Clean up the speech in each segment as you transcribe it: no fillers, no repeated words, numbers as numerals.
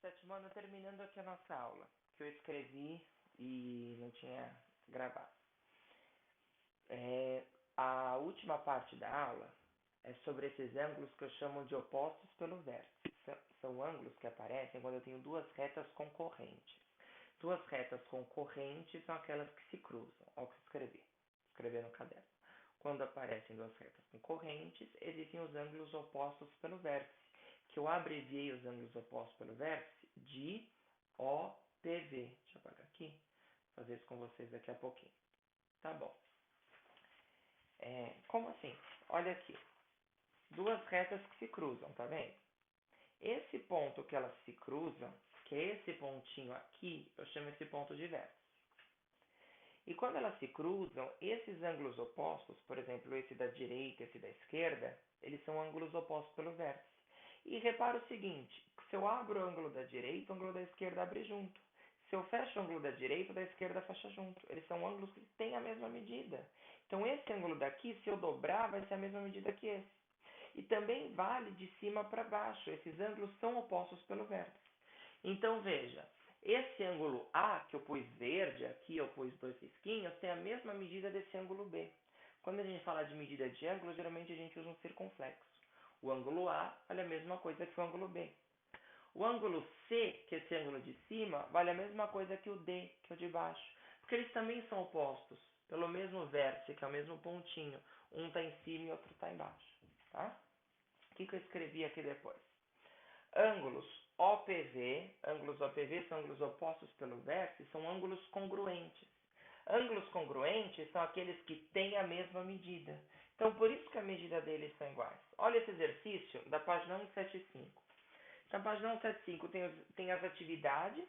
Sétimo ano, terminando aqui a nossa aula, que eu escrevi e não tinha gravado. A última parte da aula é sobre esses ângulos que eu chamo de opostos pelo vértice. São ângulos que aparecem quando eu tenho duas retas concorrentes. Duas retas concorrentes são aquelas que se cruzam. Olha o que eu escrevi. Escrever no caderno. Quando aparecem duas retas concorrentes, existem os ângulos opostos pelo vértice, que eu abreviei os ângulos opostos pelo vértice de OPV. Deixa eu apagar aqui. Vou fazer isso com vocês daqui a pouquinho. Tá bom. Como assim? Olha aqui. Duas retas que se cruzam, tá vendo? Esse ponto que elas se cruzam, que é esse pontinho aqui, eu chamo esse ponto de vértice. E quando elas se cruzam, esses ângulos opostos, por exemplo, esse da direita e esse da esquerda, eles são ângulos opostos pelo vértice. E repara o seguinte, se eu abro o ângulo da direita, o ângulo da esquerda abre junto. Se eu fecho o ângulo da direita, o da esquerda fecha junto. Eles são ângulos que têm a mesma medida. Então esse ângulo daqui, se eu dobrar, vai ser a mesma medida que esse. E também vale de cima para baixo. Esses ângulos são opostos pelo vértice. Então veja, esse ângulo A, que eu pus verde aqui, eu pus dois risquinhos, tem a mesma medida desse ângulo B. Quando a gente fala de medida de ângulo, geralmente a gente usa um circunflexo. O ângulo A vale a mesma coisa que o ângulo B. O ângulo C, que é esse ângulo de cima, vale a mesma coisa que o D, que é o de baixo. Porque eles também são opostos, pelo mesmo vértice, que é o mesmo pontinho. Um está em cima e outro está embaixo. Tá? O que eu escrevi aqui depois? Ângulos OPV são ângulos opostos pelo vértice, são ângulos congruentes. Ângulos congruentes são aqueles que têm a mesma medida. Então, por isso que a medida deles são iguais. Olha esse exercício da página 175. Na página 175 tem as atividades,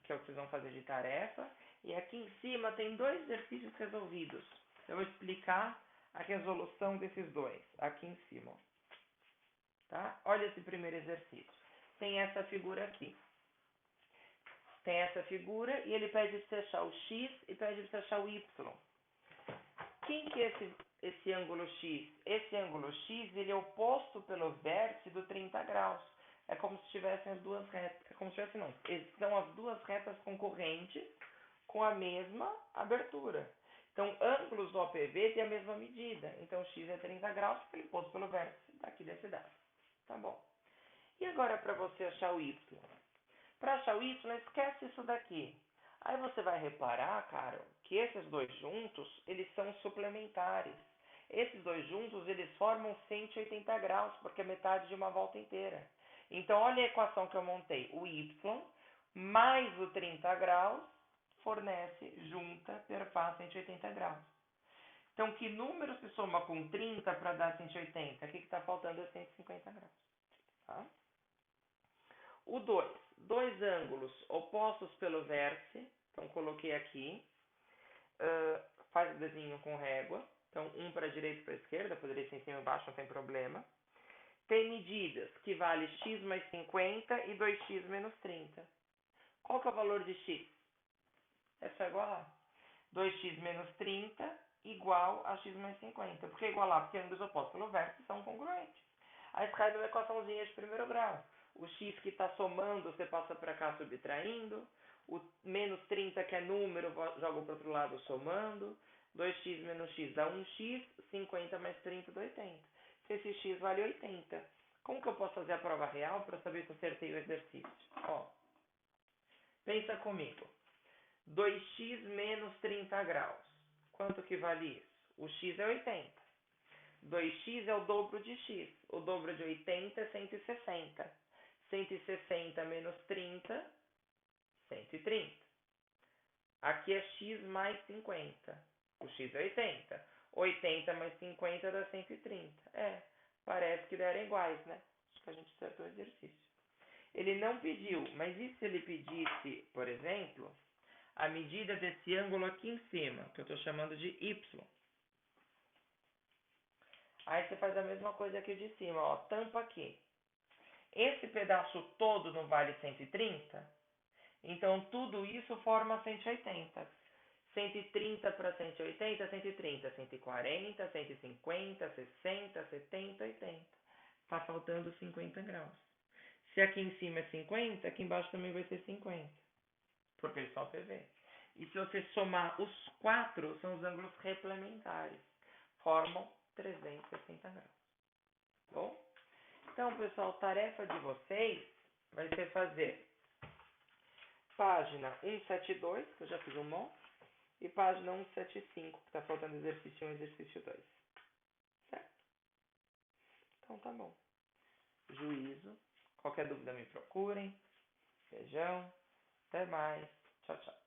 que é o que vocês vão fazer de tarefa, e aqui em cima tem dois exercícios resolvidos. Eu vou explicar a resolução desses dois, aqui em cima. Tá? Olha esse primeiro exercício. Tem essa figura aqui. Tem essa figura e ele pede para você achar o x e pede para você achar o y. Quem que é esse ângulo x? Esse ângulo x ele é oposto pelo vértice do 30 graus. É como se tivessem as duas retas. É como se tivessem, não. São as duas retas concorrentes com a mesma abertura. Então, ângulos do OPV têm a mesma medida. Então, x é 30 graus porque ele é oposto pelo vértice daqui desse dado. Tá bom. E agora para você achar o y? Para achar o y, esquece isso daqui. Aí você vai reparar, Carol, que esses dois juntos, eles são suplementares. Esses dois juntos, eles formam 180 graus, porque é metade de uma volta inteira. Então, olha a equação que eu montei. O y mais o 30 graus fornece, junta, perfaz 180 graus. Então, que número se soma com 30 para dar 180? O que está faltando é 150 graus. Tá? O 2. Dois ângulos opostos pelo vértice. Então, coloquei aqui. Faz o desenho com régua. Então, um para a direita e para a esquerda. Poderia ser em cima e embaixo, não tem problema. Tem medidas que vale x mais 50 e 2x menos 30. Qual que é o valor de x? É só igualar. 2x menos 30 igual a x mais 50. Por que igualar? Porque ângulos opostos pelo vértice são congruentes. Aí você cai numa equaçãozinha de primeiro grau. O x que está somando, você passa para cá subtraindo. O menos 30, que é número, joga para o outro lado somando. 2x menos x dá 1x. 50 mais 30 dá 80. Se esse x vale 80. Como que eu posso fazer a prova real para saber se eu acertei o exercício? Ó, pensa comigo. 2x menos 30 graus. Quanto que vale isso? O x é 80. 2x é o dobro de x. O dobro de 80 é 160. 160 menos 30, 130. Aqui é x mais 50. O x é 80. 80 mais 50 dá 130. Parece que deram iguais, né? Acho que a gente acertou o exercício. Ele não pediu, mas e se ele pedisse, por exemplo, a medida desse ângulo aqui em cima, que eu estou chamando de y? Aí você faz a mesma coisa aqui de cima, ó, tampa aqui. Esse pedaço todo não vale 130? Então, tudo isso forma 180. 130 para 180, 130, 140, 150, 60, 70, 80. Está faltando 50 graus. Se aqui em cima é 50, aqui embaixo também vai ser 50, porque eles são PV. E se você somar os quatro, são os ângulos complementares, formam 360 graus. Bom? Então, pessoal, tarefa de vocês vai ser fazer página 172, que eu já fiz um monte, e página 175, que está faltando exercício 1 e exercício 2. Certo? Então tá bom. Juízo. Qualquer dúvida me procurem. Beijão. Até mais. Tchau, tchau.